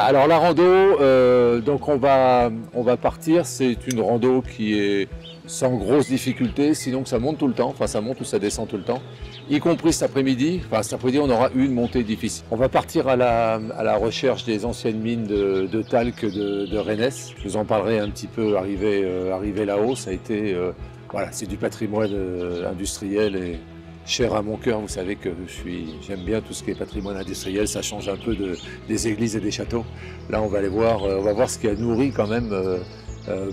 Alors la rando, donc on va partir, c'est une rando qui est sans grosse difficulté, sinon que ça monte tout le temps, enfin ça monte ou ça descend tout le temps, y compris cet après-midi. Enfin cet après-midi on aura une montée difficile. On va partir à la recherche des anciennes mines de talc de Rennes. Je vous en parlerai un petit peu arrivé là-haut. Ça a été, voilà, c'est du patrimoine industriel et cher à mon cœur. Vous savez que j'aime bien tout ce qui est patrimoine industriel, ça change un peu des églises et des châteaux. Là on va aller voir, on va voir ce qui a nourri quand même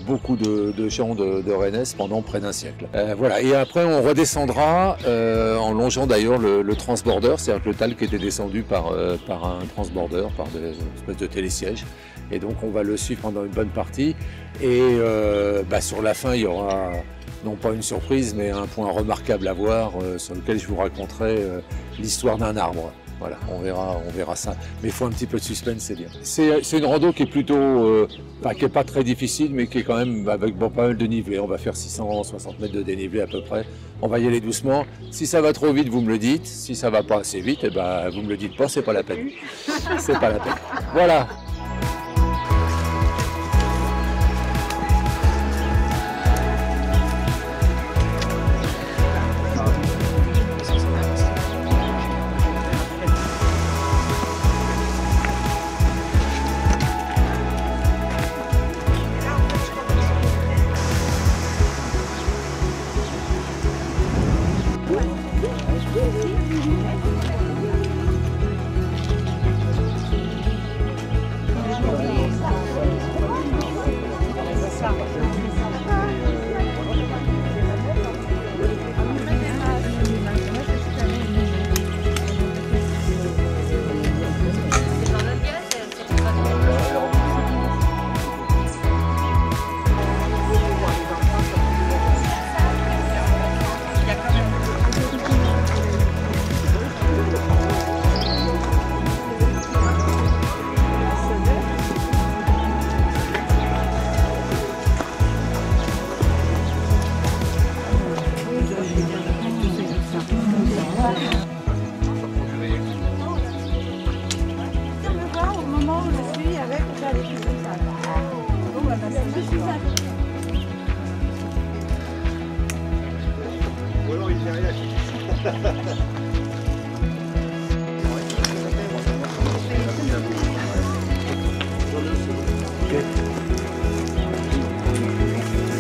beaucoup de gens de Rennes pendant près d'un siècle. Voilà. Et après on redescendra en longeant d'ailleurs le transborder, c'est-à-dire que le talc était descendu par un transborder, par des espèces de télésièges. Et donc on va le suivre pendant une bonne partie. Et sur la fin il y aura non pas une surprise, mais un point remarquable à voir sur lequel je vous raconterai l'histoire d'un arbre. Voilà, on verra ça. Mais il faut un petit peu de suspense, c'est bien. C'est une rando qui est plutôt, qui est pas très difficile, mais qui est quand même avec pas mal de nivelé. On va faire 660 mètres de dénivelé à peu près. On va y aller doucement. Si ça va trop vite, vous me le dites. Si ça va pas assez vite, vous me le dites pas, c'est pas la peine. C'est pas la peine. Voilà.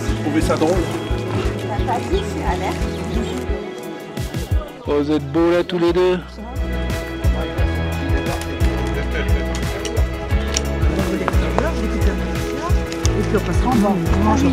Vous trouvez ça drôle? Oh, vous êtes beaux là tous les deux. Et puis on passera en bas. On mange au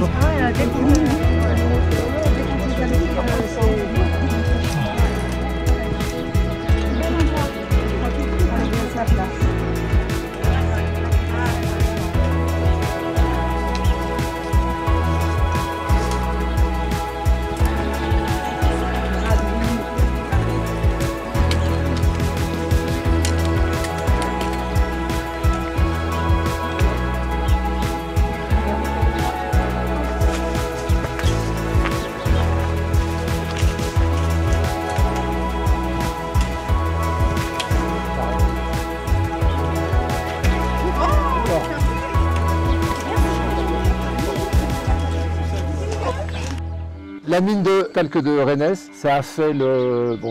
La mine de talc de Rennes, ça a fait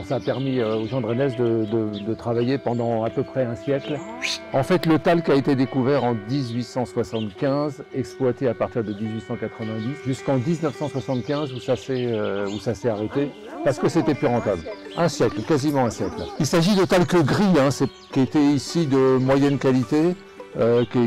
ça a permis aux gens de Rennes de travailler pendant à peu près un siècle. En fait, le talc a été découvert en 1875, exploité à partir de 1890, jusqu'en 1975 où ça s'est arrêté, parce que c'était plus rentable. Un siècle, quasiment un siècle. Il s'agit de talc gris, qui était ici de moyenne qualité,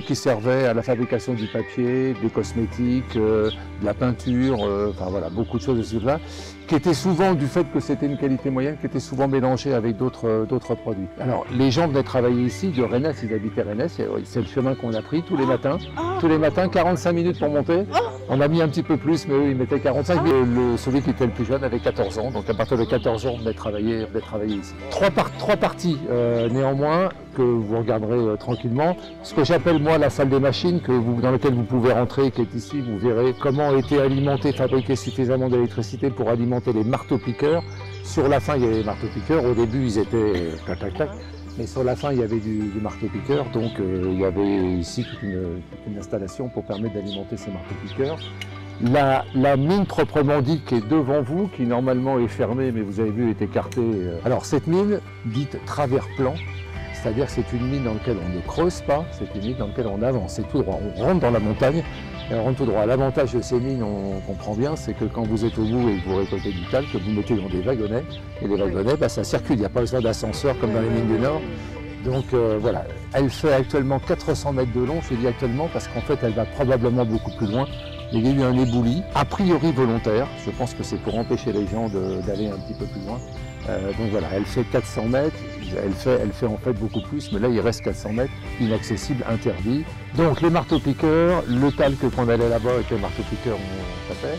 qui servait à la fabrication du papier, des cosmétiques, de la peinture, enfin voilà, beaucoup de choses de ce type-là, qui étaient souvent, du fait que c'était une qualité moyenne, qui étaient souvent mélangées avec d'autres produits. Alors, les gens venaient travailler ici, de Rennes, ils habitaient Rennes, c'est le chemin qu'on a pris tous les matins. Tous les matins, 45 minutes pour monter. On a mis un petit peu plus, mais eux, ils mettaient 45. Celui qui était le plus jeune avait 14 ans, donc à partir de 14 ans, on venait travailler ici. Trois parties, néanmoins, que vous regarderez tranquillement. Ce que j'appelle moi la salle des machines, dans laquelle vous pouvez rentrer, qui est ici, vous verrez comment était alimenté, fabriqué suffisamment d'électricité pour alimenter les marteaux-piqueurs. Sur la fin, il y avait les marteaux-piqueurs. Au début, ils étaient tac, tac, tac. Mais sur la fin, il y avait du marteau-piqueur, donc il y avait ici toute une installation pour permettre d'alimenter ces marteaux-piqueurs. La mine proprement dite qui est devant vous, qui normalement est fermée, mais vous avez vu est écartée. Alors cette mine, dite travers plan, c'est-à-dire que c'est une mine dans laquelle on ne creuse pas, c'est une mine dans laquelle on avance, c'est tout droit. On rentre dans la montagne et on rentre tout droit. L'avantage de ces mines, on comprend bien, c'est que quand vous êtes au bout et que vous récoltez du talc, vous mettez dans des wagonnets, et les wagonnets, ça circule, il n'y a pas besoin d'ascenseur comme dans les mines du Nord. Donc voilà, elle fait actuellement 400 mètres de long, je dis actuellement parce qu'en fait elle va probablement beaucoup plus loin. Il y a eu un éboulis, a priori volontaire, je pense que c'est pour empêcher les gens d'aller un petit peu plus loin. Donc voilà, elle fait 400 mètres, elle fait en fait beaucoup plus, mais là il reste 400 mètres, inaccessible, interdit. Donc les marteaux-piqueurs, le talc qu'on allait là-bas avec les marteaux-piqueurs, on tapait.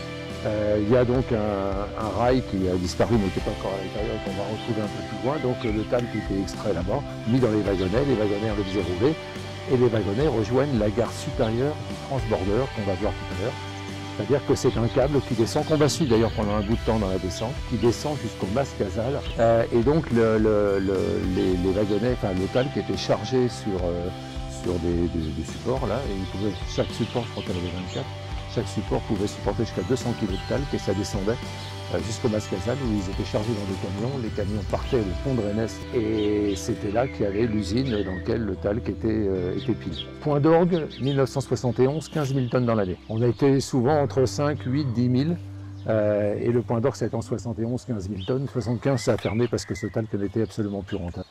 Il y a donc un rail qui a disparu mais qui n'est pas encore à l'intérieur et qu'on va retrouver un peu plus loin. Donc le talc était extrait là-bas, mis dans les wagonnets on le faisait rouler. Et les wagonnets rejoignent la gare supérieure du transborder qu'on va voir tout à l'heure. C'est-à-dire que c'est un câble qui descend, qu'on va suivre d'ailleurs pendant un bout de temps dans la descente, qui descend jusqu'au Mas Casal. Et donc les wagonnets, enfin le talc était chargé sur des supports là, et chaque support, je crois qu'il y en avait 24, chaque support pouvait supporter jusqu'à 200 kg de talc et ça descendait jusqu'au Mas Casal où ils étaient chargés dans des camions. Les camions partaient du pont de Rennes et c'était là qu'il y avait l'usine dans laquelle le talc était pilé. Point d'orgue, 1971, 15 000 tonnes dans l'année. On a été souvent entre 5, 8, 10 000 et le point d'orgue c'était en 71, 15 000 tonnes. 75 ça a fermé parce que ce talc n'était absolument plus rentable.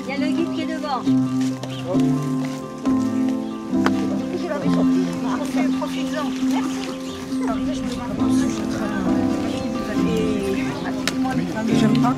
Il y a le guide qui est devant. Je l'avais sorti. Profite-en. Merci. J'aime pas.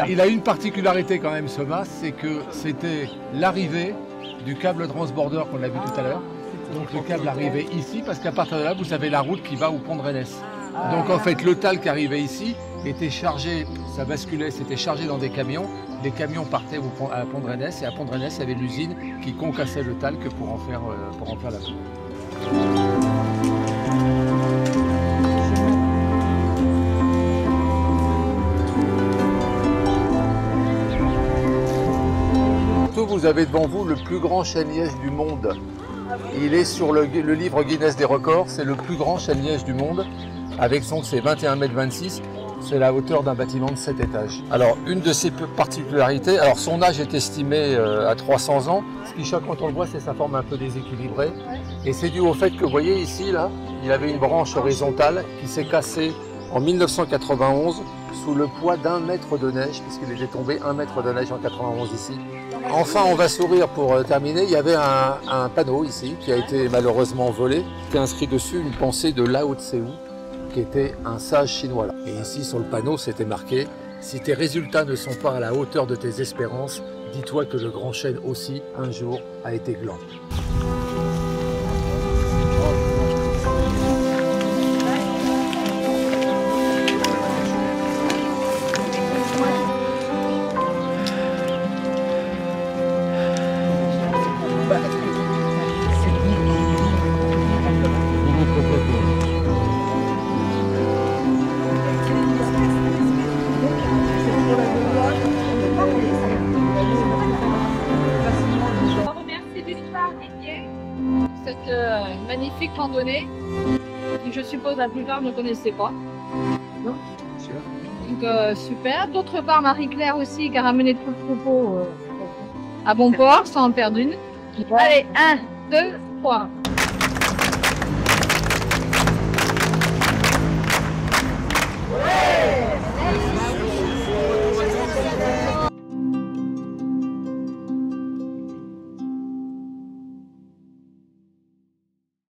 Il a une particularité quand même, ce mas, c'est que c'était l'arrivée du câble transborder qu'on a vu tout à l'heure. Donc le câble arrivait ici parce qu'à partir de là, vous avez la route qui va au pont de Rennes. Donc en fait, le talc qui arrivait ici était chargé, ça basculait, c'était chargé dans des camions. Les camions partaient à pont de Rennes et à pont de Rennes, il y avait l'usine qui concassait le talc pour en faire la route. Vous avez devant vous le plus grand chêne-liège du monde. Il est sur le livre Guinness des records, c'est le plus grand chêne-liège du monde, avec c'est 21,26 m, c'est la hauteur d'un bâtiment de 7 étages. Alors une de ses particularités, alors son âge est estimé à 300 ans, ce qui choque quand on le voit c'est sa forme un peu déséquilibrée, et c'est dû au fait que vous voyez ici, là, il avait une branche horizontale qui s'est cassée en 1991 sous le poids d'1 mètre de neige, puisqu'il était tombé 1 mètre de neige en 91 ici. Enfin, on va sourire pour terminer. Il y avait un panneau ici qui a été malheureusement volé. Qui inscrit dessus une pensée de Lao Tse, qui était un sage chinois. Et ici, sur le panneau, c'était marqué « Si tes résultats ne sont pas à la hauteur de tes espérances, dis-toi que le grand chêne aussi, un jour, a été gland. » magnifique randonnée que je suppose la plupart ne connaissaient pas. Donc super. D'autre part, Marie-Claire aussi qui a ramené tout le troupeau à bon port sans en perdre une. Allez, 1, 2, 3.